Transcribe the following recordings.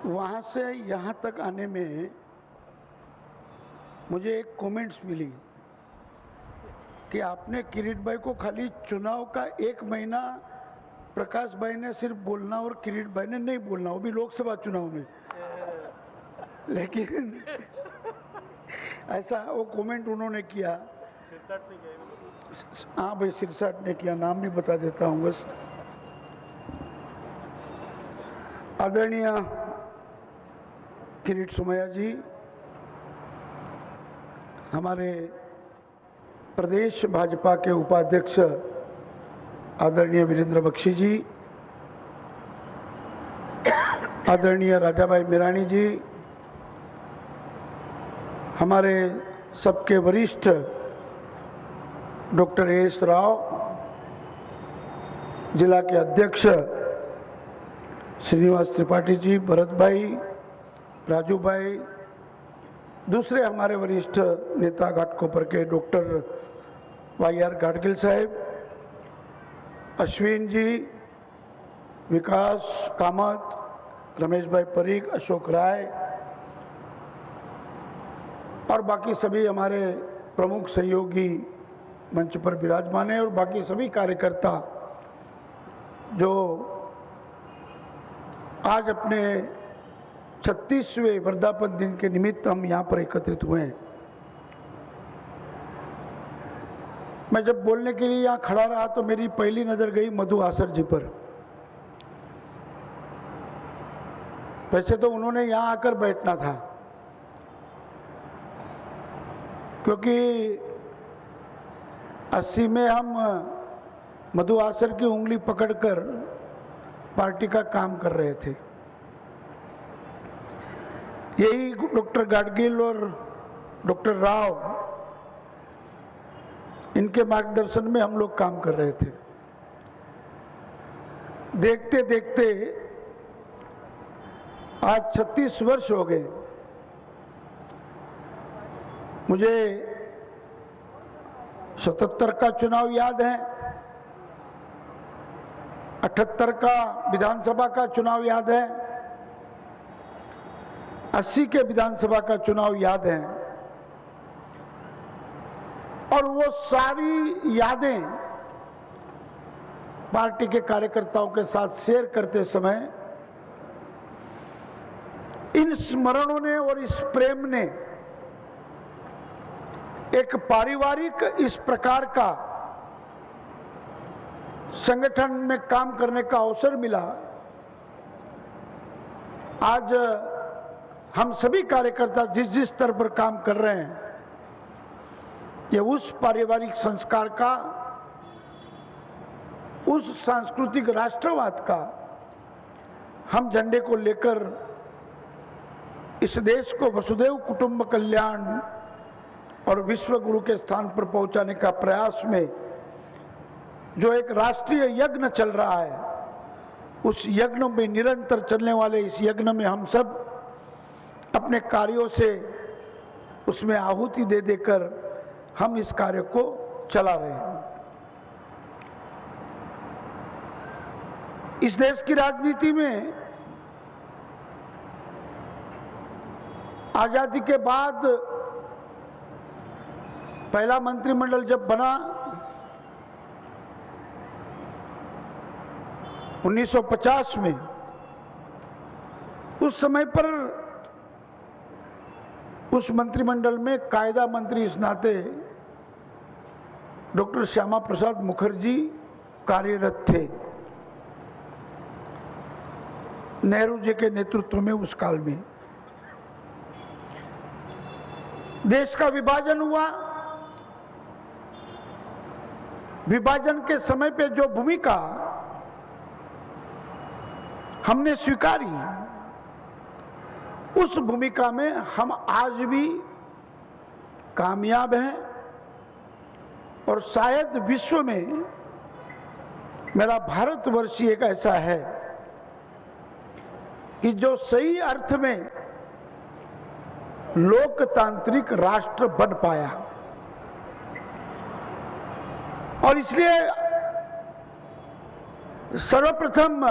वहाँ से यहाँ तक आने में मुझे एक कमेंट्स मिली कि आपने किरीट भाई को खाली चुनाव का 1 महीना प्रकाश भाई ने सिर्फ बोलना और किरीट भाई ने नहीं बोलना, वो भी लोकसभा चुनाव में। लेकिन ऐसा वो कमेंट उन्होंने किया। हाँ भाई, सिरसाट ने किया, नाम भी बता देता हूँ बस। आदरणीय किरीट सोमैया जी, हमारे प्रदेश भाजपा के उपाध्यक्ष आदरणीय वीरेंद्र बख्शी जी, आदरणीय राजाभाई मिराणी जी, हमारे सबके वरिष्ठ डॉक्टर एस राव, जिला के अध्यक्ष श्रीनिवास त्रिपाठी जी, भरत भाई, राजू भाई, दूसरे हमारे वरिष्ठ नेता घाटकोपर के डॉक्टर वाई.आर. गाडगिल साहब, अश्विन जी, विकास कामत, रमेश भाई परीख, अशोक राय और बाकी सभी हमारे प्रमुख सहयोगी मंच पर विराजमान हैं और बाकी सभी कार्यकर्ता जो आज अपने 36वें वर्धापन दिन के निमित्त हम यहाँ पर एकत्रित हुए हैं। मैं जब बोलने के लिए यहाँ खड़ा रहा तो मेरी पहली नज़र गई मधु आसर जी पर। वैसे तो उन्होंने यहाँ आकर बैठना था, क्योंकि 80 में हम मधु आसर की उंगली पकड़कर पार्टी का काम कर रहे थे। यही डॉक्टर गाडगिल और डॉक्टर राव, इनके मार्गदर्शन में हम लोग काम कर रहे थे। देखते देखते आज 36 वर्ष हो गए। मुझे 77 का चुनाव याद है, 78 का विधानसभा का चुनाव याद है, 80 के विधानसभा का चुनाव याद है। और वो सारी यादें पार्टी के कार्यकर्ताओं के साथ शेयर करते समय इन स्मरणों ने और इस प्रेम ने एक पारिवारिक इस प्रकार का संगठन में काम करने का अवसर मिला। आज हम सभी कार्यकर्ता जिस जिस स्तर पर काम कर रहे हैं, ये उस पारिवारिक संस्कार का, उस सांस्कृतिक राष्ट्रवाद का हम झंडे को लेकर इस देश को वसुधैव कुटुंब कल्याण और विश्व गुरु के स्थान पर पहुंचाने का प्रयास में जो एक राष्ट्रीय यज्ञ चल रहा है, उस यज्ञ में निरंतर चलने वाले इस यज्ञ में हम सब अपने कार्यों से उसमें आहुति दे देकर हम इस कार्य को चला रहे हैं। इस देश की राजनीति में आजादी के बाद पहला मंत्रिमंडल जब बना 1950 में, उस समय पर उस मंत्रिमंडल में कायदा मंत्री इस नाते डॉक्टर श्यामा प्रसाद मुखर्जी कार्यरत थे, नेहरू जी के नेतृत्व में। उस काल में देश का विभाजन हुआ। विभाजन के समय पे जो भूमिका हमने स्वीकारी, उस भूमिका में हम आज भी कामयाब हैं और शायद विश्व में मेरा भारतवर्ष एक ऐसा है कि जो सही अर्थ में लोकतांत्रिक राष्ट्र बन पाया। और इसलिए सर्वप्रथम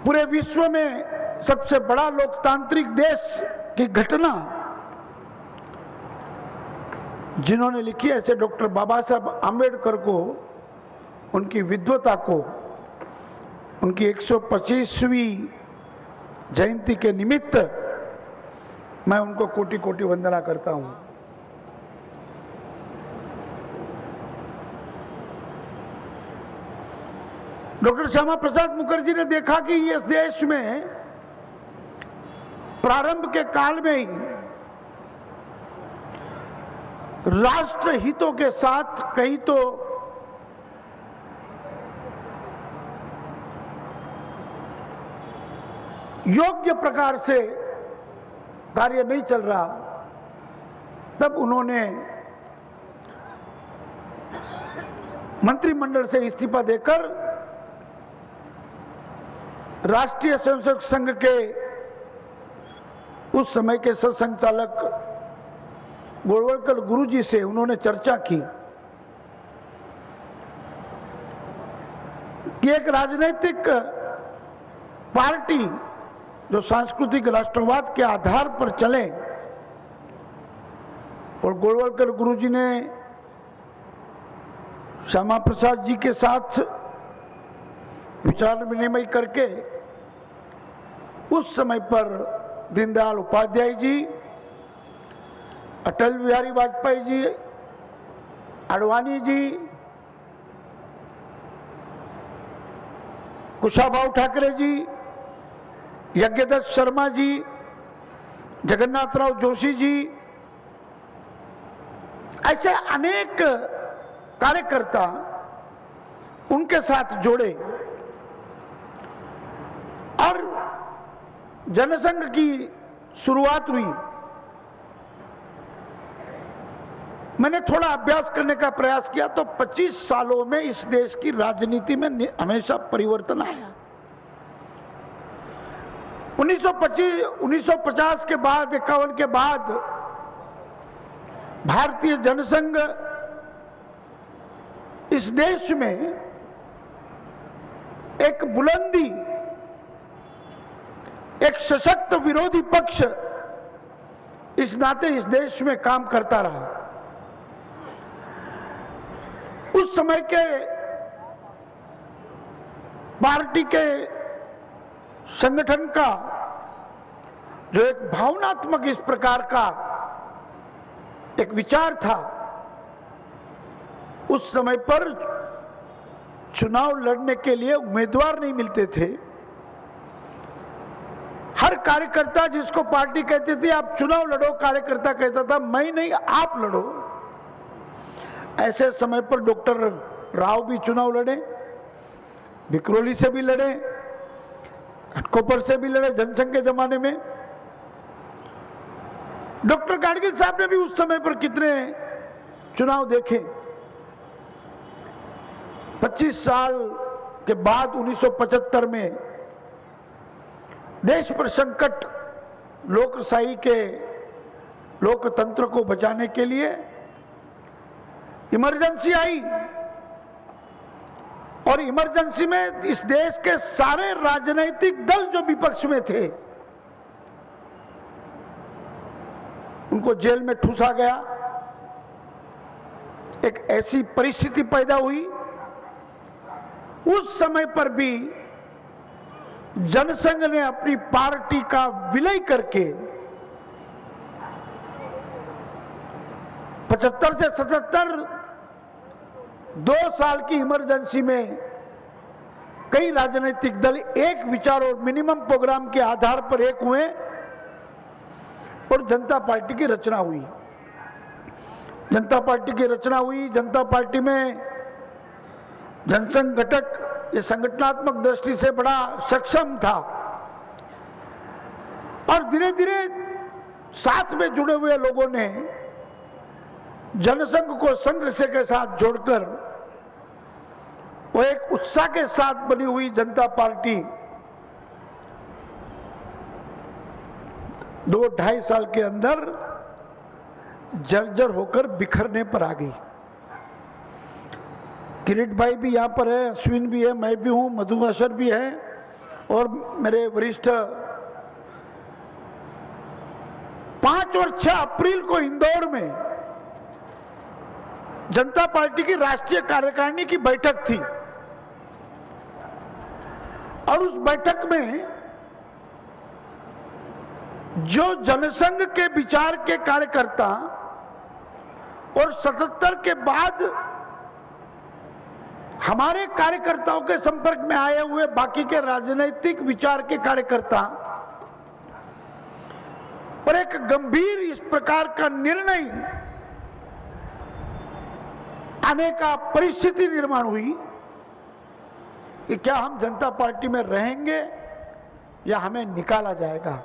पूरे विश्व में सबसे बड़ा लोकतांत्रिक देश की घटना जिन्होंने लिखी, ऐसे डॉक्टर बाबा साहब आम्बेडकर को, उनकी विद्वता को, उनकी 125वीं जयंती के निमित्त मैं उनको कोटि कोटि वंदना करता हूं। डॉक्टर श्यामा प्रसाद मुखर्जी ने देखा कि इस देश में प्रारंभ के काल में ही राष्ट्र हितों के साथ कहीं तो योग्य प्रकार से कार्य नहीं चल रहा, तब उन्होंने मंत्रिमंडल से इस्तीफा देकर राष्ट्रीय स्वयंसेवक संघ के उस समय के संचालक गोलवलकर गुरुजी से उन्होंने चर्चा की कि एक राजनीतिक पार्टी जो सांस्कृतिक राष्ट्रवाद के आधार पर चले, और गोलवलकर गुरुजी ने श्यामा प्रसाद जी के साथ विचार विनिमय करके उस समय पर दीनदयाल उपाध्याय जी, अटल बिहारी वाजपेयी जी, आडवाणी जी, कुशाभाऊ ठाकरे जी, यज्ञदत्त शर्मा जी, जगन्नाथराव जोशी जी, ऐसे अनेक कार्यकर्ता उनके साथ जोड़े और जनसंघ की शुरुआत हुई। मैंने थोड़ा अभ्यास करने का प्रयास किया तो 25 सालों में इस देश की राजनीति में हमेशा परिवर्तन आया। 1950 के बाद, 51 के बाद भारतीय जनसंघ इस देश में एक बुलंदी, एक सशक्त विरोधी पक्ष इस नाते इस देश में काम करता रहा। उस समय के पार्टी के संगठन का जो एक भावनात्मक इस प्रकार का एक विचार था, उस समय पर चुनाव लड़ने के लिए उम्मीदवार नहीं मिलते थे। हर कार्यकर्ता जिसको पार्टी कहती थी आप चुनाव लड़ो, कार्यकर्ता कहता था मैं नहीं आप लड़ो। ऐसे समय पर डॉक्टर राव भी चुनाव लड़े, विक्रोली से भी लड़े, घटकोपर से भी लड़े जनसंघ के जमाने में। डॉक्टर गाडगिल साहब ने भी उस समय पर कितने चुनाव देखे। 25 साल के बाद 1975 में देश पर संकट, लोकशाही के लोकतंत्र को बचाने के लिए इमरजेंसी आई, और इमरजेंसी में इस देश के सारे राजनीतिक दल जो विपक्ष में थे उनको जेल में ठूसा गया। एक ऐसी परिस्थिति पैदा हुई। उस समय पर भी जनसंघ ने अपनी पार्टी का विलय करके 75 से 77 2 साल की इमरजेंसी में कई राजनीतिक दल एक विचार और मिनिमम प्रोग्राम के आधार पर एक हुए और जनता पार्टी की रचना हुई। जनता पार्टी की रचना हुई। जनता पार्टी में जनसंघ घटक ये संगठनात्मक दृष्टि से बड़ा सक्षम था और धीरे धीरे साथ में जुड़े हुए लोगों ने जनसंघ को संघ से के साथ जोड़कर वो एक उत्साह के साथ बनी हुई जनता पार्टी 2-2.5 साल के अंदर जर्जर होकर बिखरने पर आ गई। किरीट भाई भी यहाँ पर है, अश्विन भी है, मैं भी हूँ, मधु अशर भी है और मेरे वरिष्ठ 5 और 6 अप्रैल को इंदौर में जनता पार्टी की राष्ट्रीय कार्यकारिणी की बैठक थी और उस बैठक में जो जनसंघ के विचार के कार्यकर्ता और 77 के बाद हमारे कार्यकर्ताओं के संपर्क में आए हुए बाकी के राजनीतिक विचार के कार्यकर्ता और एक गंभीर इस प्रकार का निर्णय आने का परिस्थिति निर्माण हुई कि क्या हम जनता पार्टी में रहेंगे या हमें निकाला जाएगा।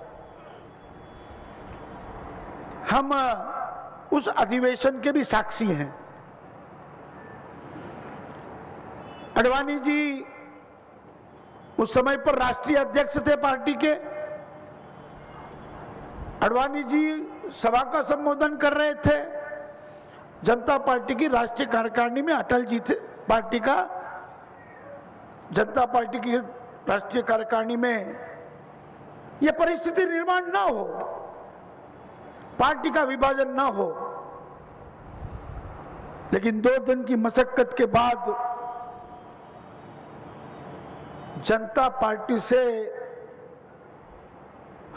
हम उस अधिवेशन के भी साक्षी हैं। अडवाणी जी उस समय पर राष्ट्रीय अध्यक्ष थे पार्टी के। अडवाणी जी सभा का संबोधन कर रहे थे। जनता पार्टी की राष्ट्रीय कार्यकारिणी में अटल जी थे। पार्टी का जनता पार्टी की राष्ट्रीय कार्यकारिणी में यह परिस्थिति निर्माण ना हो, पार्टी का विभाजन ना हो, लेकिन 2 दिन की मशक्कत के बाद जनता पार्टी से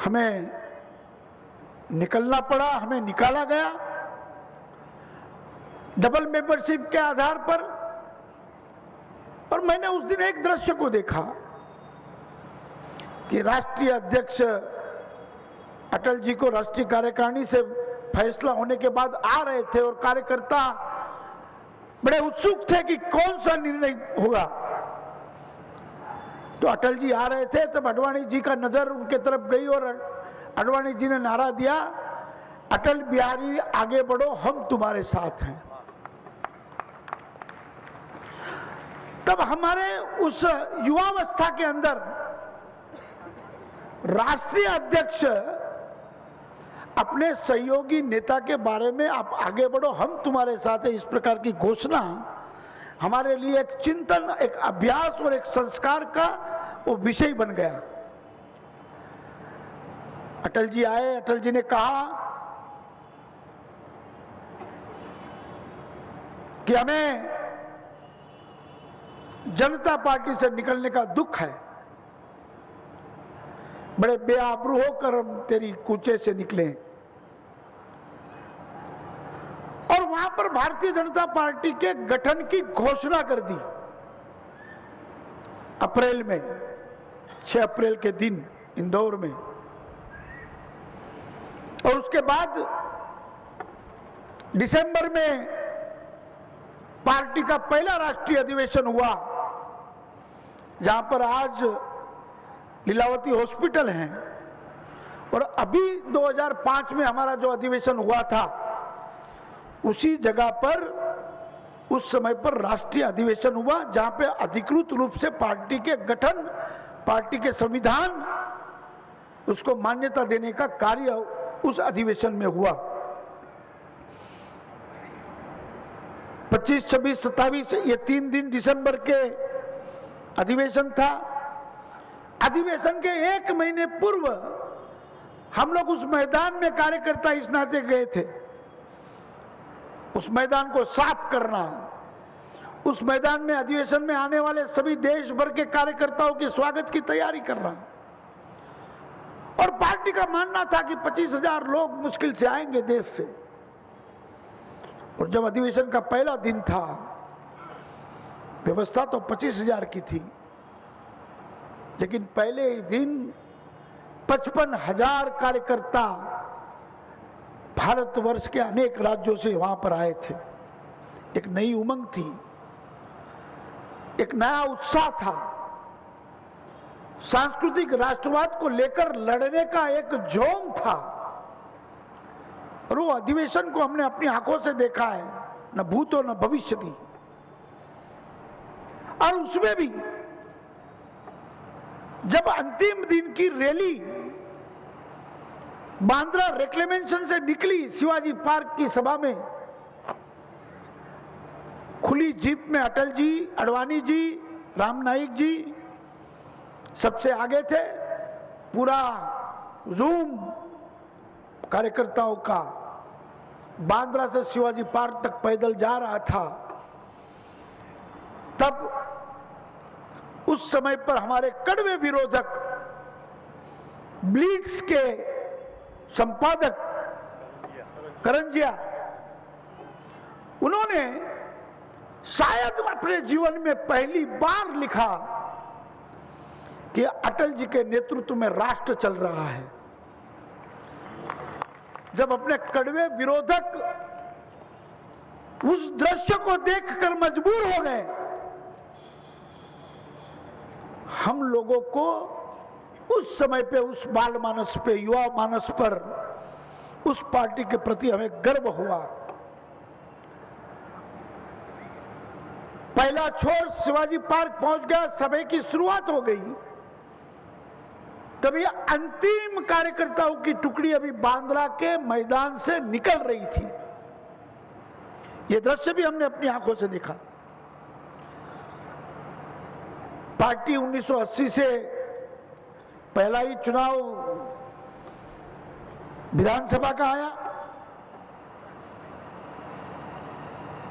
हमें निकलना पड़ा, हमें निकाला गया डबल मेंबरशिप के आधार पर। और मैंने उस दिन एक दृश्य को देखा कि राष्ट्रीय अध्यक्ष अटल जी को राष्ट्रीय कार्यकारिणी से फैसला होने के बाद आ रहे थे और कार्यकर्ता बड़े उत्सुक थे कि कौन सा निर्णय होगा। तो अटल जी आ रहे थे तब अडवाणी जी का नजर उनके तरफ गई और अडवाणी जी ने नारा दिया, अटल बिहारी आगे बढ़ो, हम तुम्हारे साथ हैं। तब हमारे उस युवावस्था के अंदर राष्ट्रीय अध्यक्ष अपने सहयोगी नेता के बारे में आप आगे बढ़ो, हम तुम्हारे साथ हैं, इस प्रकार की घोषणा हमारे लिए एक चिंतन, एक अभ्यास और एक संस्कार का वो विषय बन गया। अटल जी आए, अटल जी ने कहा कि हमें जनता पार्टी से निकलने का दुख है, बड़े बेआबरू होकर हम तेरी कूचे से निकले। और वहां पर भारतीय जनता पार्टी के गठन की घोषणा कर दी अप्रैल में, 6 अप्रैल के दिन इंदौर में। और उसके बाद दिसंबर में पार्टी का पहला राष्ट्रीय अधिवेशन हुआ, जहां पर आज लीलावती हॉस्पिटल है। और अभी 2005 में हमारा जो अधिवेशन हुआ था उसी जगह पर उस समय पर राष्ट्रीय अधिवेशन हुआ, जहां पे अधिकृत रूप से पार्टी के गठन, पार्टी के संविधान, उसको मान्यता देने का कार्य उस अधिवेशन में हुआ। 25, 26, 27 ये 3 दिन दिसंबर के अधिवेशन था। अधिवेशन के 1 महीने पूर्व हम लोग उस मैदान में कार्यकर्ता इस नाते गए थे, उस मैदान को साफ करना, उस मैदान में अधिवेशन में आने वाले सभी देश भर के कार्यकर्ताओं के स्वागत की तैयारी करना। और पार्टी का मानना था कि 25,000 लोग मुश्किल से आएंगे देश से। और जब अधिवेशन का पहला दिन था, व्यवस्था तो 25,000 की थी, लेकिन पहले ही दिन 55,000 कार्यकर्ता भारतवर्ष के अनेक राज्यों से वहां पर आए थे। एक नई उमंग थी, एक नया उत्साह था, सांस्कृतिक राष्ट्रवाद को लेकर लड़ने का एक जोम था। और वो अधिवेशन को हमने अपनी आंखों से देखा है, न भूत और न भविष्य थी। और उसमें भी जब अंतिम दिन की रैली बांद्रा रिक्लेमेशन से निकली, शिवाजी पार्क की सभा में खुली जीप में अटल जी, अडवाणी जी, राम नाईक जी, सबसे आगे थे, पूरा जूम कार्यकर्ताओं का बांद्रा से शिवाजी पार्क तक पैदल जा रहा था। तब उस समय पर हमारे कड़वे विरोधक ब्लिट्स के संपादक करंजिया, उन्होंने शायद अपने जीवन में पहली बार लिखा कि अटल जी के नेतृत्व में राष्ट्र चल रहा है। जब अपने कड़वे विरोधक उस दृश्य को देखकर मजबूर हो गए, हम लोगों को उस समय पे, उस बाल मानस पे, युवा मानस पर, उस पार्टी के प्रति हमें गर्व हुआ। पहला छोर शिवाजी पार्क पहुंच गया, सभा की शुरुआत हो गई। तभी अंतिम कार्यकर्ताओं की टुकड़ी अभी बांद्रा के मैदान से निकल रही थी। यह दृश्य भी हमने अपनी आंखों से देखा। पार्टी 1980 से पहला ही चुनाव विधानसभा का आया।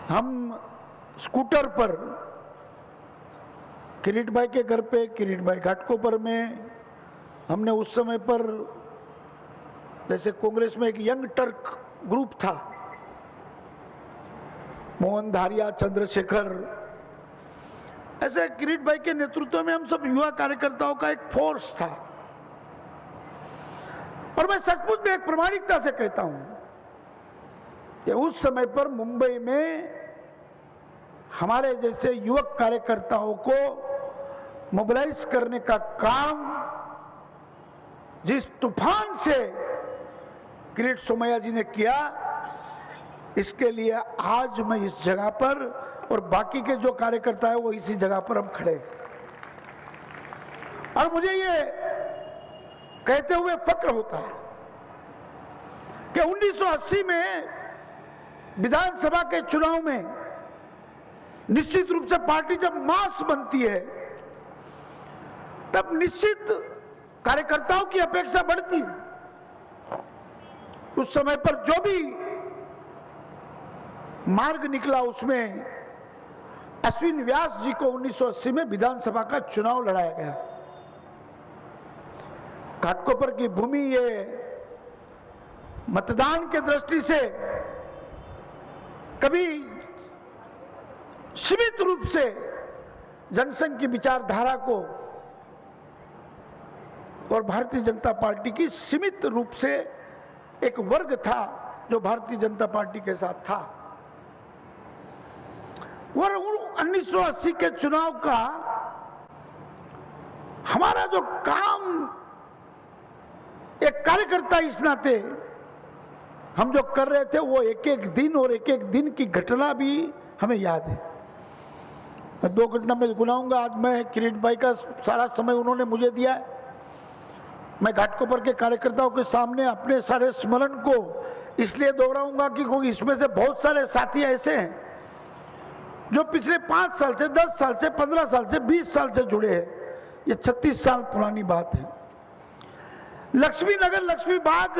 हम स्कूटर पर किरीट भाई के घर पे, किरीट भाई घाटकोपर में, हमने उस समय पर, जैसे कांग्रेस में एक यंग टर्क ग्रुप था, मोहन धारिया, चंद्रशेखर, ऐसे किरीट भाई के नेतृत्व में हम सब युवा कार्यकर्ताओं का एक फोर्स था। और मैं सचमुच में एक प्रामाणिकता से कहता हूं कि उस समय पर मुंबई में हमारे जैसे युवक कार्यकर्ताओं को मोबिलाइज करने का काम जिस तूफान से किरीट सोमैया जी ने किया, इसके लिए आज मैं इस जगह पर और बाकी के जो कार्यकर्ता है वो इसी जगह पर हम खड़े। और मुझे ये कहते हुए फक्र होता है कि 1980 में विधानसभा के चुनाव में निश्चित रूप से पार्टी जब मास बनती है तब निश्चित कार्यकर्ताओं की अपेक्षा बढ़ती है। उस समय पर जो भी मार्ग निकला उसमें अश्विन व्यास जी को 1980 में विधानसभा का चुनाव लड़ाया गया। घाटकोपर की भूमि ये मतदान के दृष्टि से कभी सीमित रूप से जनसंघ की विचारधारा को और भारतीय जनता पार्टी की सीमित रूप से एक वर्ग था जो भारतीय जनता पार्टी के साथ था। और 1980 के चुनाव का हमारा जो काम एक कार्यकर्ता इस नाते हम जो कर रहे थे वो एक एक दिन और एक एक दिन की घटना भी हमें याद है। मैं दो घटना में गुनाऊंगा। आज मैं किरीट भाई का सारा समय उन्होंने मुझे दिया है। मैं घाटकोपर के कार्यकर्ताओं के सामने अपने सारे स्मरण को इसलिए दोहराऊंगा कि इसमें से बहुत सारे साथी ऐसे हैं जो पिछले 5 साल से, 10 साल से, 15 साल से, 20 साल से जुड़े हैं। ये 36 साल पुरानी बात है। लक्ष्मी नगर, लक्ष्मी बाग,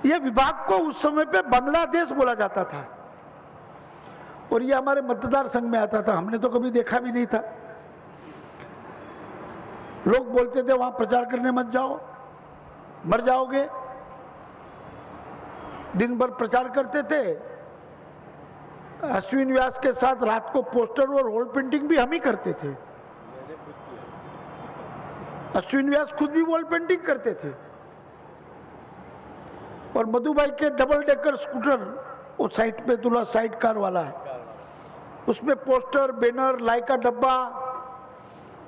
ये विभाग को उस समय पे बांग्लादेश बोला जाता था और ये हमारे मतदार संघ में आता था। हमने तो कभी देखा भी नहीं था। लोग बोलते थे वहां प्रचार करने मत जाओ, मर जाओगे। दिन भर प्रचार करते थे। अश्विन व्यास के साथ रात को पोस्टर और वॉल पेंटिंग भी हम ही करते थे। अश्विन व्यास खुद भी वॉल पेंटिंग करते थे। और मधुबाई के डबल डेकर स्कूटर, वो साइड पे दूल्हा साइड कार वाला है, उसमें पोस्टर, बैनर, लाई का डब्बा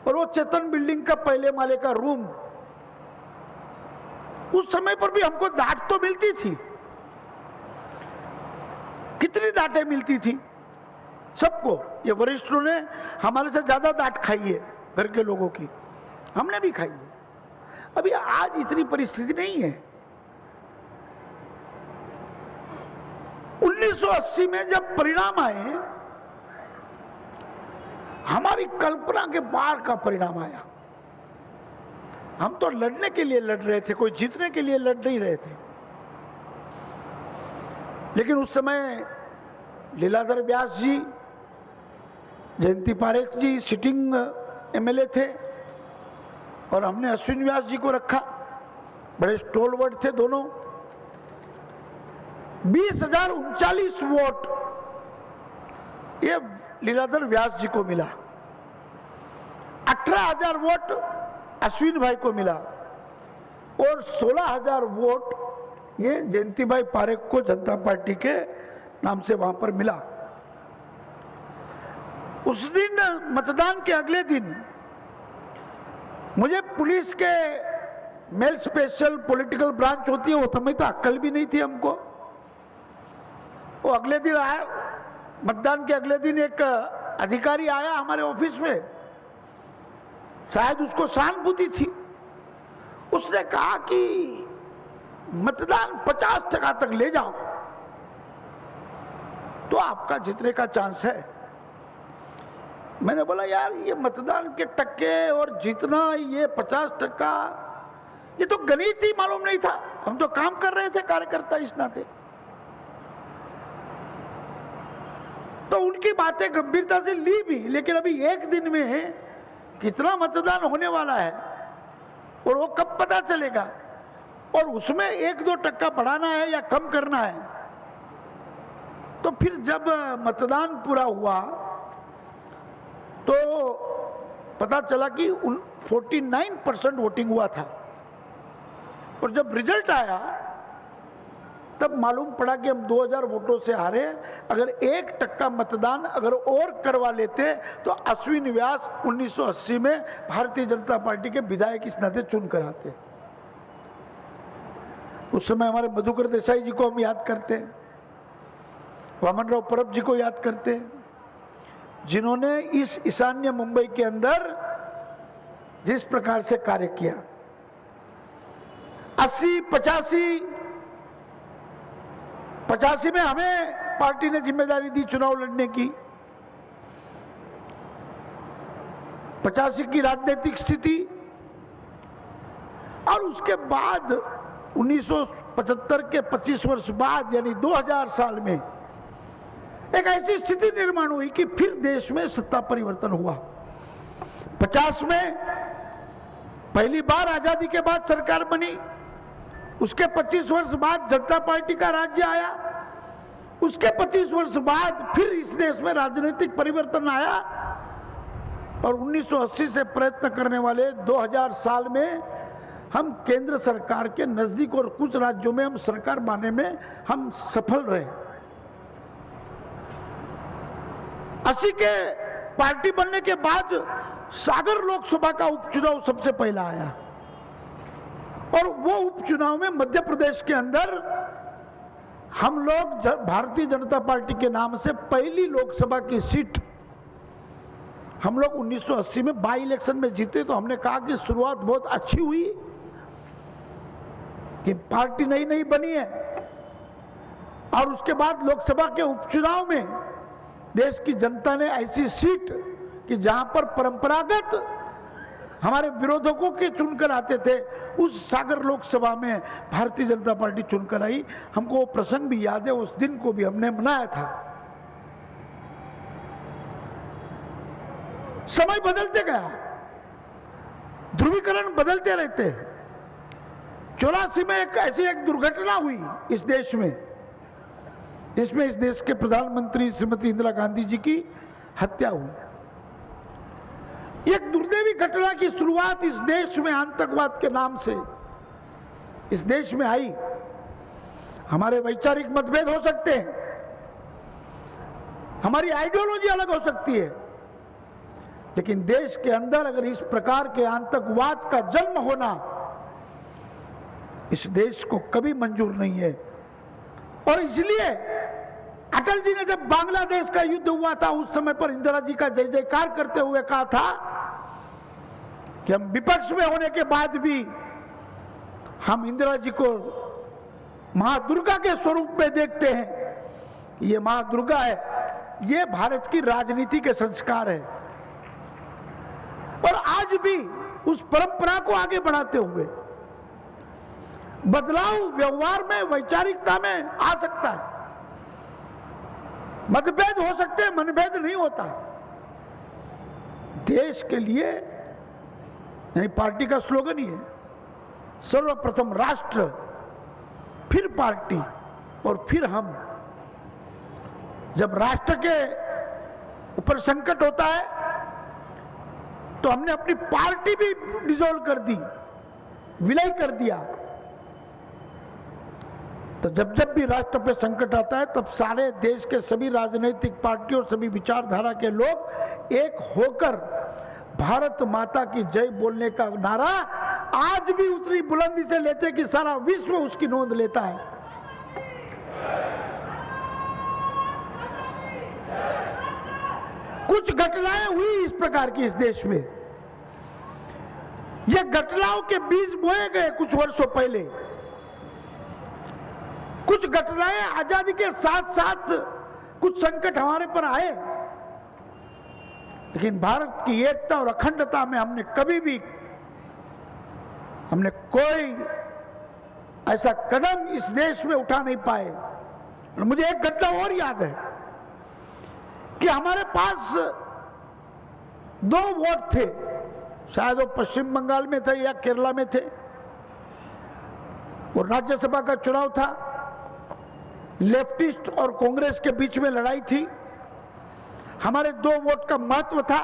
और वो चेतन बिल्डिंग का पहले माले का रूम। उस समय पर भी हमको डांट तो मिलती थी। कितनी डांटें मिलती थी सबको। ये वरिष्ठों ने हमारे से ज्यादा डांट खाई है घर के लोगों की, हमने भी खाई है। अभी आज इतनी परिस्थिति नहीं है। 1980 में जब परिणाम आए हमारी कल्पना के पार का परिणाम आया। हम तो लड़ने के लिए लड़ रहे थे, कोई जीतने के लिए लड़ नहीं रहे थे। लेकिन उस समय लीलाधर व्यास जी, जयंती पारेख जी सिटिंग एमएलए थे और हमने अश्विन व्यास जी को रखा। बड़े स्टोलवर्ड थे दोनों। 20,039 वोट ये लीलाधर व्यास जी को मिला, 18,000 वोट अश्विन भाई को मिला और 16,000 वोट ये जयंती भाई पारेख को जनता पार्टी के नाम से वहां पर मिला। उस दिन मतदान के अगले दिन मुझे पुलिस के मेल स्पेशल पॉलिटिकल ब्रांच होती है, वो समय तो अक्ल भी नहीं थी हमको। वो अगले दिन आया, मतदान के अगले दिन एक अधिकारी आया हमारे ऑफिस में, शायद उसको सहानुभूति थी। उसने कहा कि मतदान 50% तक ले जाओ तो आपका जीतने का चांस है। मैंने बोला यार ये मतदान के टक्के और जीतना ये 50%, ये तो गणित ही मालूम नहीं था। हम तो काम कर रहे थे कार्यकर्ता इस नाते। तो उनकी बातें गंभीरता से ली भी, लेकिन अभी एक दिन में कितना मतदान होने वाला है और वो कब पता चलेगा, और उसमें 1-2% बढ़ाना है या कम करना है। तो फिर जब मतदान पूरा हुआ तो पता चला कि 49% वोटिंग हुआ था और जब रिजल्ट आया तब मालूम पड़ा कि हम 2,000 वोटों से हारे। अगर 1% मतदान अगर और करवा लेते तो अश्विन व्यास 1980 में भारतीय जनता पार्टी के विधायक इस नाते चुन कर आते। उस समय हमारे मधुकर देसाई जी को हम याद करते हैं, वामनराव परब जी को याद करते हैं, जिन्होंने इस ईशान्य मुंबई के अंदर जिस प्रकार से कार्य किया। 80, 85 में हमें पार्टी ने जिम्मेदारी दी चुनाव लड़ने की। 85 की राजनीतिक स्थिति और उसके बाद 1975 के 25 वर्ष बाद यानी 2000 साल में एक ऐसी स्थिति निर्माण हुई कि फिर देश में सत्ता परिवर्तन हुआ। 50 में पहली बार आजादी के बाद सरकार बनी, उसके 25 वर्ष बाद जनता पार्टी का राज्य आया, उसके 25 वर्ष बाद फिर इस देश में राजनीतिक परिवर्तन आया और 1980 से प्रयत्न करने वाले 2000 साल में हम केंद्र सरकार के नजदीक और कुछ राज्यों में हम सरकार बनाने में हम सफल रहे। 80 के पार्टी बनने के बाद सागर लोकसभा का उपचुनाव सबसे पहला आया और वो उपचुनाव में मध्य प्रदेश के अंदर हम लोग भारतीय जनता पार्टी के नाम से पहली लोकसभा की सीट हम लोग 1980 में बाई इलेक्शन में जीते। तो हमने कहा कि शुरुआत बहुत अच्छी हुई कि पार्टी नई नई बनी है और उसके बाद लोकसभा के उपचुनाव में देश की जनता ने ऐसी सीट कि जहां पर परंपरागत हमारे विरोधकों के चुनकर आते थे, उस सागर लोकसभा में भारतीय जनता पार्टी चुनकर आई। हमको वो प्रसंग भी याद है, उस दिन को भी हमने मनाया था। समय बदलते गया, ध्रुवीकरण बदलते रहते हैं। 84 में एक दुर्घटना हुई इस देश में, जिसमें इस देश के प्रधानमंत्री श्रीमती इंदिरा गांधी जी की हत्या हुई। एक दुर्दैवी घटना की शुरुआत इस देश में आतंकवाद के नाम से इस देश में आई। हमारे वैचारिक मतभेद हो सकते हैं, हमारी आइडियोलॉजी अलग हो सकती है, लेकिन देश के अंदर अगर इस प्रकार के आतंकवाद का जन्म होना इस देश को कभी मंजूर नहीं है। और इसलिए अटल जी ने जब बांग्लादेश का युद्ध हुआ था उस समय पर इंदिरा जी का जय जयकार करते हुए कहा था कि हम विपक्ष में होने के बाद भी हम इंदिरा जी को महादुर्गा के स्वरूप में देखते हैं। ये महादुर्गा है, ये भारत की राजनीति के संस्कार है। आज भी उस परंपरा को आगे बढ़ाते हुए बदलाव व्यवहार में, वैचारिकता में आ सकता है। मतभेद हो सकते हैं, मनभेद नहीं होता। देश के लिए, यानी पार्टी का स्लोगन ही है, सर्वप्रथम राष्ट्र, फिर पार्टी और फिर हम। जब राष्ट्र के ऊपर संकट होता है तो हमने अपनी पार्टी भी डिसॉल्व कर दी, विलय कर दिया। तो जब जब भी राष्ट्र पे संकट आता है तब सारे देश के सभी राजनीतिक पार्टियों और सभी विचारधारा के लोग एक होकर भारत माता की जय बोलने का नारा आज भी उतनी बुलंदी से लेते कि सारा विश्व उसकी नोंद लेता है। कुछ घटनाएं हुई इस प्रकार की इस देश में। ये घटनाओं के बीज बोए गए कुछ वर्षों पहले। कुछ घटनाएं आजादी के साथ साथ कुछ संकट हमारे पर आए, लेकिन भारत की एकता और अखंडता में हमने कभी भी कोई ऐसा कदम इस देश में उठा नहीं पाए। और मुझे एक घटना और याद है कि हमारे पास 2 वोट थे, शायद वो पश्चिम बंगाल में थे या केरला में थे, और राज्यसभा का चुनाव था। लेफ्टिस्ट और कांग्रेस के बीच में लड़ाई थी। हमारे 2 वोट का महत्व था।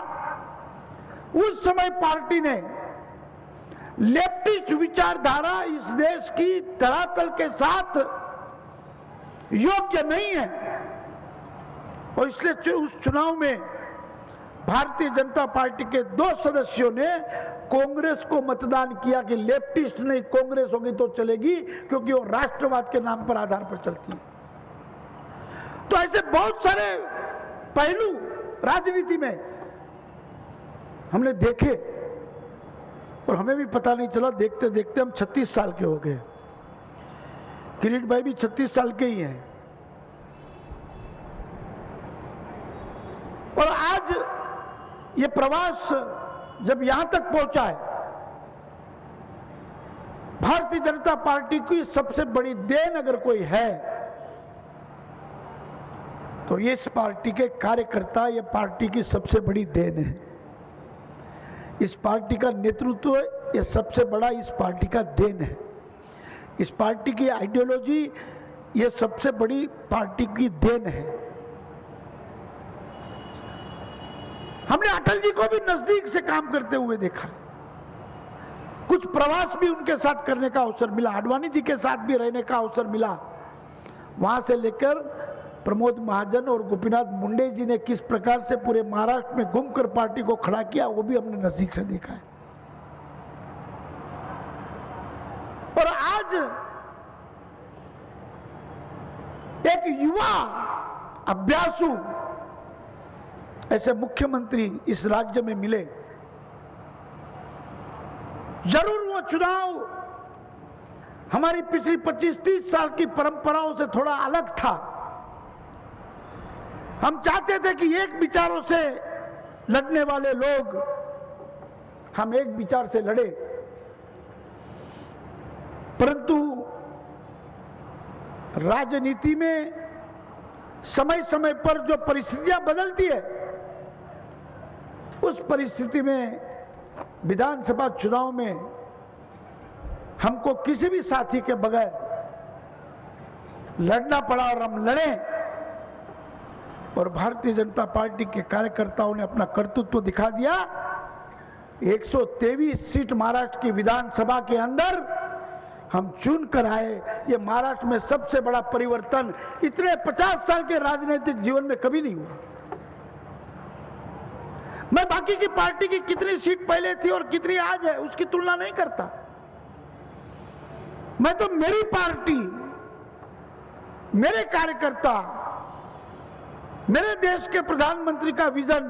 उस समय पार्टी ने लेफ्टिस्ट विचारधारा इस देश की धरातल के साथ योग्य नहीं है, और इसलिए उस चुनाव में भारतीय जनता पार्टी के 2 सदस्यों ने कांग्रेस को मतदान किया कि लेफ्टिस्ट नहीं, कांग्रेस होगी तो चलेगी, क्योंकि वो राष्ट्रवाद के नाम पर, आधार पर चलती है। तो ऐसे बहुत सारे पहलू राजनीति में हमने देखे और हमें भी पता नहीं चला। देखते देखते हम 36 साल के हो गए। किरीट भाई भी 36 साल के ही हैं। और आज ये प्रवास जब यहां तक पहुंचा है, भारतीय जनता पार्टी की सबसे बड़ी देन अगर कोई है तो ये इस पार्टी के कार्यकर्ता, ये पार्टी की सबसे बड़ी देन है। इस पार्टी का नेतृत्व ये सबसे बड़ा इस पार्टी का देन है। इस पार्टी की आइडियोलॉजी ये सबसे बड़ी पार्टी की देन है। हमने अटल जी को भी नजदीक से काम करते हुए देखा। कुछ प्रवास भी उनके साथ करने का अवसर मिला, आडवाणी जी के साथ भी रहने का अवसर मिला। वहां से लेकर प्रमोद महाजन और गोपीनाथ मुंडे जी ने किस प्रकार से पूरे महाराष्ट्र में घूमकर पार्टी को खड़ा किया, वो भी हमने नजदीक से देखा है। और आज एक युवा अभ्यासु ऐसे मुख्यमंत्री इस राज्य में मिले। जरूर वो चुनाव हमारी पिछली 25-30 साल की परंपराओं से थोड़ा अलग था। हम चाहते थे कि एक विचारों से लड़ने वाले लोग, हम एक विचार से लड़े, परंतु राजनीति में समय समय पर जो परिस्थितियां बदलती है, उस परिस्थिति में विधानसभा चुनाव में हमको किसी भी साथी के बगैर लड़ना पड़ा और हम लड़े। और भारतीय जनता पार्टी के कार्यकर्ताओं ने अपना कर्तृत्व दिखा दिया। 123 सीट महाराष्ट्र की विधानसभा के अंदर हम चुन कर आए। ये महाराष्ट्र में सबसे बड़ा परिवर्तन इतने 50 साल के राजनीतिक जीवन में कभी नहीं हुआ। मैं बाकी की पार्टी की कितनी सीट पहले थी और कितनी आज है उसकी तुलना नहीं करता। मैं तो मेरी पार्टी, मेरे कार्यकर्ता, मेरे देश के प्रधानमंत्री का विजन,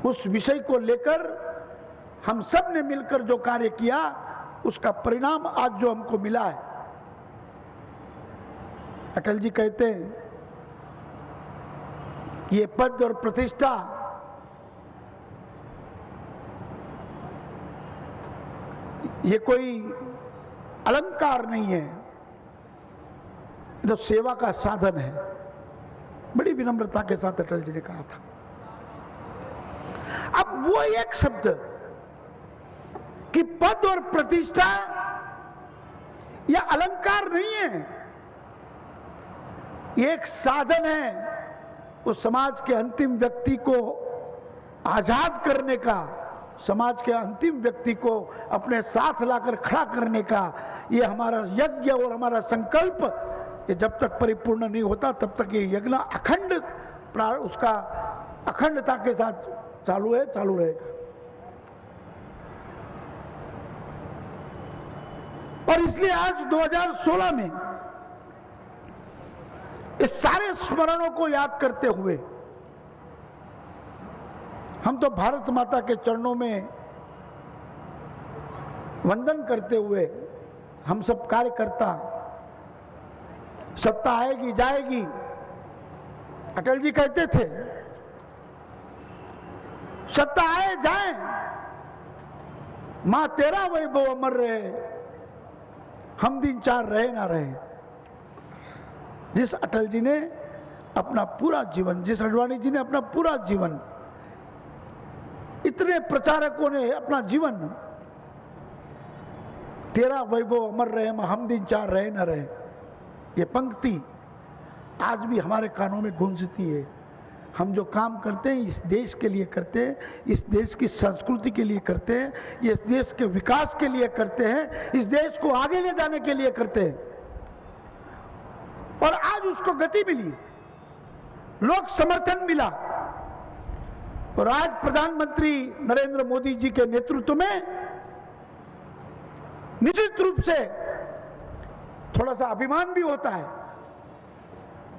उस विषय को लेकर हम सब ने मिलकर जो कार्य किया, उसका परिणाम आज जो हमको मिला है। अटल जी कहते हैं कि ये पद और प्रतिष्ठा ये कोई अलंकार नहीं है, तो सेवा का साधन है। बड़ी विनम्रता के साथ अटल जी ने कहा था। अब वो एक शब्द कि पद और प्रतिष्ठा यह अलंकार नहीं है, ये एक साधन है उस समाज के अंतिम व्यक्ति को आजाद करने का, समाज के अंतिम व्यक्ति को अपने साथ लाकर खड़ा करने का। ये हमारा यज्ञ और हमारा संकल्प, ये जब तक परिपूर्ण नहीं होता तब तक ये यज्ञ अखंड उसका अखंडता के साथ चालू है, चालू रहेगा। और इसलिए आज 2016 में इस सारे स्मरणों को याद करते हुए हम तो भारत माता के चरणों में वंदन करते हुए हम सब कार्यकर्ता, सत्ता आएगी जाएगी, अटल जी कहते थे सत्ता आए जाए मां तेरा वैभव अमर रहे, हम दिन चार रहे ना रहे। जिस अटल जी ने अपना पूरा जीवन, जिस अडवाणी जी ने अपना पूरा जीवन, इतने प्रचारकों ने अपना जीवन तेरा वैभव अमर रहे, हम दिन चार रहे ना रहे, ये पंक्ति आज भी हमारे कानों में गूंजती है। हम जो काम करते हैं इस देश के लिए करते हैं, इस देश की संस्कृति के लिए करते हैं, इस देश के विकास के लिए करते हैं, इस देश को आगे ले जाने के लिए करते हैं। और आज उसको गति मिली, लोक समर्थन मिला, और आज प्रधानमंत्री नरेंद्र मोदी जी के नेतृत्व में निश्चित रूप से थोड़ा सा अभिमान भी होता है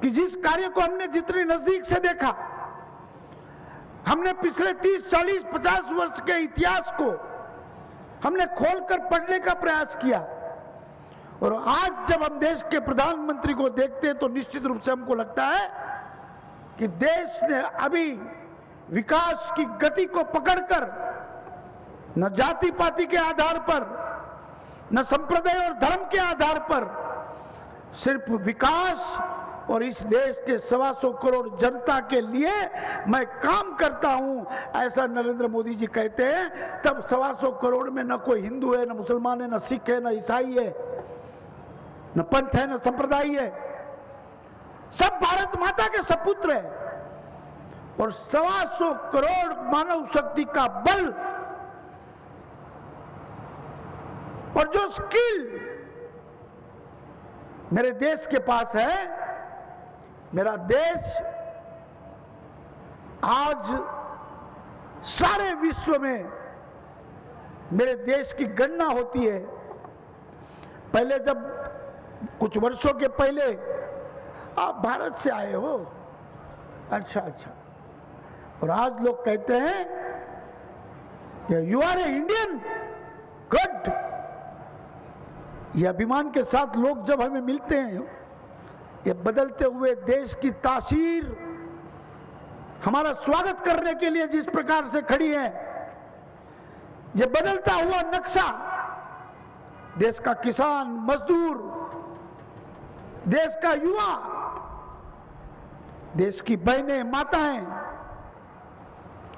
कि जिस कार्य को हमने जितनी नजदीक से देखा, हमने पिछले 30, 40, 50 वर्ष के इतिहास को हमने खोलकर पढ़ने का प्रयास किया, और आज जब हम देश के प्रधानमंत्री को देखते हैं तो निश्चित रूप से हमको लगता है कि देश ने अभी विकास की गति को पकड़कर न जाति पाति के आधार पर, न संप्रदाय और धर्म के आधार पर, सिर्फ विकास और इस देश के 125 करोड़ जनता के लिए मैं काम करता हूं, ऐसा नरेंद्र मोदी जी कहते हैं। तब 125 करोड़ में न कोई हिंदू है, न मुसलमान है, न सिख है, न ईसाई है, न पंथ है, न संप्रदाय है, सब भारत माता के सपुत्र है। और 125 करोड़ मानव शक्ति का बल और जो स्किल मेरे देश के पास है, मेरा देश आज सारे विश्व में मेरे देश की गणना होती है। पहले जब कुछ वर्षों के पहले आप भारत से आए हो, अच्छा, और आज लोग कहते हैं कि you are a Indian, good. ये अभिमान के साथ लोग जब हमें मिलते हैं, ये बदलते हुए देश की तासीर हमारा स्वागत करने के लिए जिस प्रकार से खड़ी है, ये बदलता हुआ नक्शा देश का किसान, मजदूर, देश का युवा, देश की बहनें, माताएं,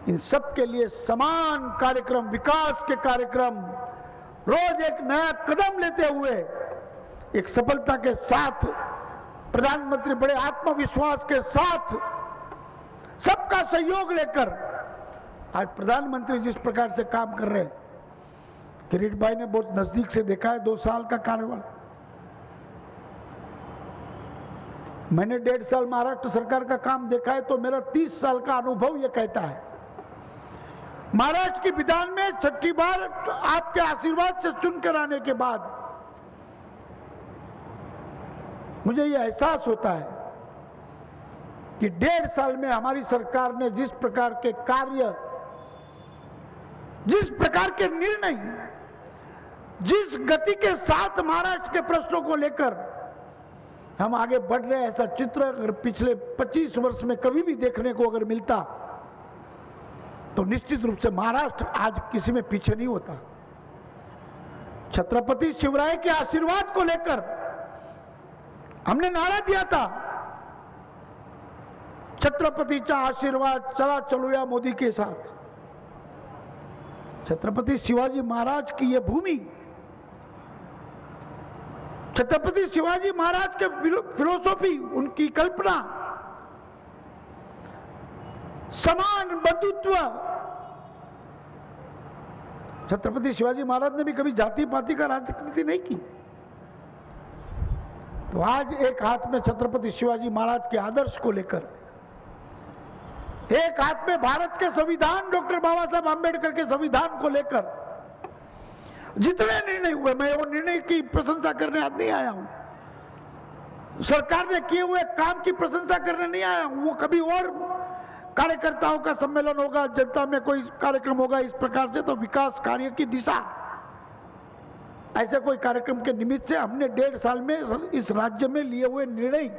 इन सब के लिए समान कार्यक्रम, विकास के कार्यक्रम, रोज एक नया कदम लेते हुए, एक सफलता के साथ, प्रधानमंत्री बड़े आत्मविश्वास के साथ, सबका सहयोग लेकर आज प्रधानमंत्री जिस प्रकार से काम कर रहे हैं, किरीट भाई ने बहुत नजदीक से देखा है 2 साल का कार्यकाल। मैंने 1.5 साल महाराष्ट्र सरकार का काम देखा है, तो मेरा 30 साल का अनुभव यह कहता है, महाराष्ट्र की विधान में 6ठी बार आपके आशीर्वाद से चुनकर आने के बाद मुझे यह एहसास होता है कि 1.5 साल में हमारी सरकार ने जिस प्रकार के कार्य, जिस प्रकार के निर्णय, जिस गति के साथ महाराष्ट्र के प्रश्नों को लेकर हम आगे बढ़ रहे हैं, ऐसा चित्र अगर पिछले 25 वर्ष में कभी भी देखने को अगर मिलता तो निश्चित रूप से महाराष्ट्र आज किसी में पीछे नहीं होता। छत्रपति शिवराय के आशीर्वाद को लेकर हमने नारा दिया था, छत्रपतीचा आशीर्वाद चला चलूया मोदी के साथ। छत्रपति शिवाजी महाराज की यह भूमि, छत्रपति शिवाजी महाराज के फिलोसॉफी, उनकी कल्पना, समान बंधुत्व। छत्रपति शिवाजी महाराज ने भी कभी जाति पाति का राजनीति नहीं की। तो आज एक हाथ में छत्रपति शिवाजी महाराज के आदर्श को लेकर, एक हाथ में भारत के संविधान, डॉक्टर बाबा साहब आंबेडकर के संविधान को लेकर जितने निर्णय हुए, मैं वो निर्णय की प्रशंसा करने आज नहीं आया हूं, सरकार ने किए हुए काम की प्रशंसा करने नहीं आया हूं। वो कभी और कार्यकर्ताओं का सम्मेलन होगा, जनता में कोई कार्यक्रम होगा इस प्रकार से, तो विकास कार्य की दिशा, ऐसे कोई कार्यक्रम के निमित्त से हमने 1.5 साल में इस राज्य में लिए हुए निर्णय,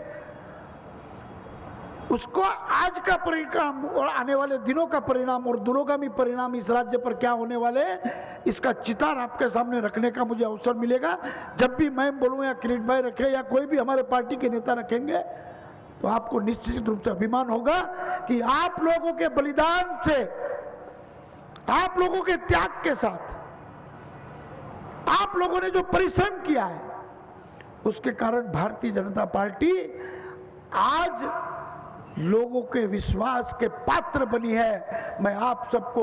उसको आज का परिणाम और आने वाले दिनों का परिणाम और दूरगामी परिणाम इस राज्य पर क्या होने वाले, इसका चितार आपके सामने रखने का मुझे अवसर मिलेगा। जब भी मैं बोलूं या किरीट भाई रखे या कोई भी हमारे पार्टी के नेता रखेंगे, तो आपको निश्चित रूप से अभिमान होगा कि आप लोगों के बलिदान से, आप लोगों के त्याग के साथ, आप लोगों ने जो परिश्रम किया है, उसके कारण भारतीय जनता पार्टी आज लोगों के विश्वास के पात्र बनी है। मैं आप सबको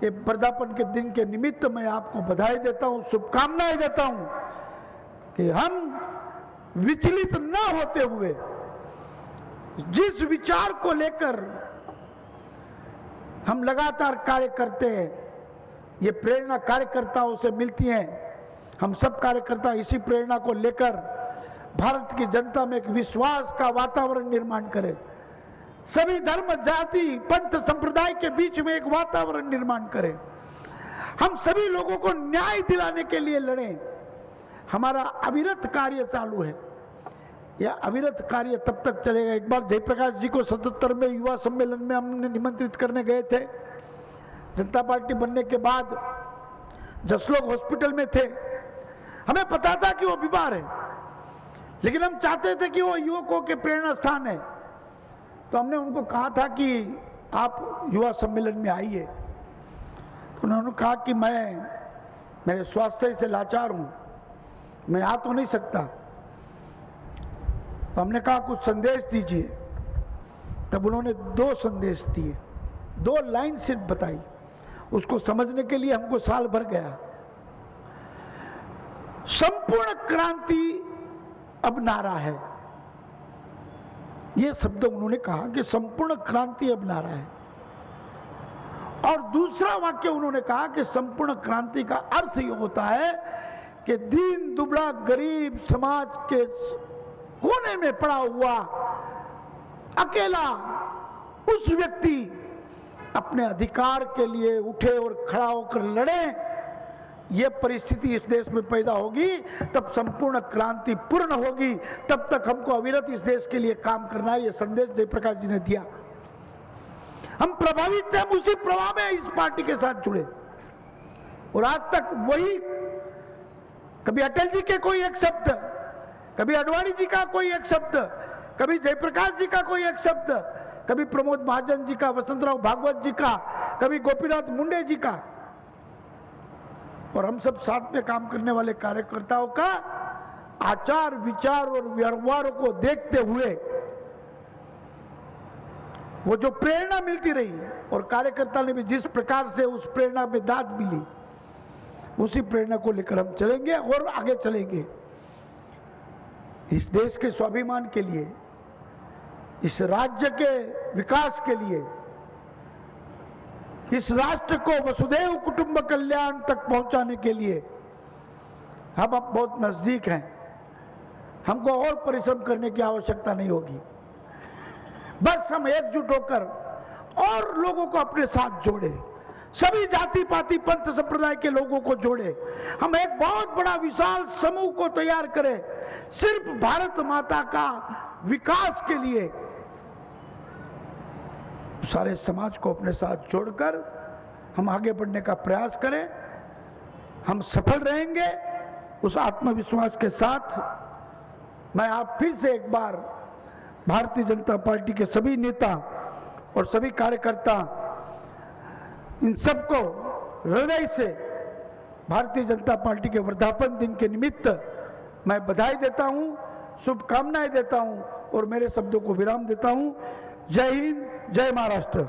ये वर्धापन के दिन के निमित्त मैं आपको बधाई देता हूं, शुभकामनाएं देता हूं कि हम विचलित न होते हुए जिस विचार को लेकर हम लगातार कार्य करते हैं, ये प्रेरणा कार्यकर्ताओं से मिलती है। हम सब कार्यकर्ता इसी प्रेरणा को लेकर भारत की जनता में एक विश्वास का वातावरण निर्माण करें, सभी धर्म, जाति, पंथ, संप्रदाय के बीच में एक वातावरण निर्माण करें, हम सभी लोगों को न्याय दिलाने के लिए लड़ें। हमारा अविरत कार्य चालू है। यह अविरत कार्य तब तक चलेगा। एक बार जयप्रकाश जी को 77 में युवा सम्मेलन में हमने निमंत्रित करने गए थे। जनता पार्टी बनने के बाद जसलोक हॉस्पिटल में थे। हमें पता था कि वो बीमार है, लेकिन हम चाहते थे कि वो युवकों के प्रेरणा स्थान है। तो हमने उनको कहा था कि आप युवा सम्मेलन में आइए। तो उन्होंने कहा कि मेरे स्वास्थ्य से लाचार हूं, मैं आ तो नहीं सकता। तो हमने कहा कुछ संदेश दीजिए। तब उन्होंने 2 संदेश दिए, 2 लाइन सिर्फ बताई। उसको समझने के लिए हमको साल भर गया। संपूर्ण क्रांति अब नारा है, ये शब्द उन्होंने कहा कि संपूर्ण क्रांति अब नारा है। और दूसरा वाक्य उन्होंने कहा कि संपूर्ण क्रांति का अर्थ ये होता है कि दीन दुबला गरीब समाज के कोने में पड़ा हुआ अकेला उस व्यक्ति अपने अधिकार के लिए उठे और खड़ा होकर लड़े। यह परिस्थिति इस देश में पैदा होगी तब संपूर्ण क्रांति पूर्ण होगी। तब तक हमको अविरत इस देश के लिए काम करना है। यह संदेश जयप्रकाश जी ने दिया। हम प्रभावित थे, हम उसी प्रवाह में इस पार्टी के साथ जुड़े और आज तक वही, कभी अटल जी के कोई एक शब्द, कभी अडवाणी जी का कोई एक शब्द, कभी जयप्रकाश जी का कोई एक शब्द, कभी प्रमोद महाजन जी का, वसंतराव भागवत जी का, कभी गोपीनाथ मुंडे जी का। और हम सब साथ में काम करने वाले कार्यकर्ताओं का आचार विचार और व्यवहारों को देखते हुए वो जो प्रेरणा मिलती रही और कार्यकर्ता ने भी जिस प्रकार से उस प्रेरणा में दाद मिली, उसी प्रेरणा को लेकर हम चलेंगे और आगे चलेंगे। इस देश के स्वाभिमान के लिए, इस राज्य के विकास के लिए, इस राष्ट्र को वसुधैव कुटुंब कल्याण तक पहुंचाने के लिए हम अब बहुत नजदीक हैं। हमको और परिश्रम करने की आवश्यकता नहीं होगी। बस हम एकजुट होकर और लोगों को अपने साथ जोड़े, सभी जाति पाति पंथ संप्रदाय के लोगों को जोड़े। हम एक बहुत बड़ा विशाल समूह को तैयार करें सिर्फ भारत माता का विकास के लिए। सारे समाज को अपने साथ जोड़कर हम आगे बढ़ने का प्रयास करें। हम सफल रहेंगे उस आत्मविश्वास के साथ मैं आप फिर से एक बार भारतीय जनता पार्टी के सभी नेता और सभी कार्यकर्ता, इन सबको हृदय से भारतीय जनता पार्टी के वर्धापन दिन के निमित्त मैं बधाई देता हूं, शुभकामनाएं देता हूं और मेरे शब्दों को विराम देता हूं। जय हिंद, जय महाराष्ट्र।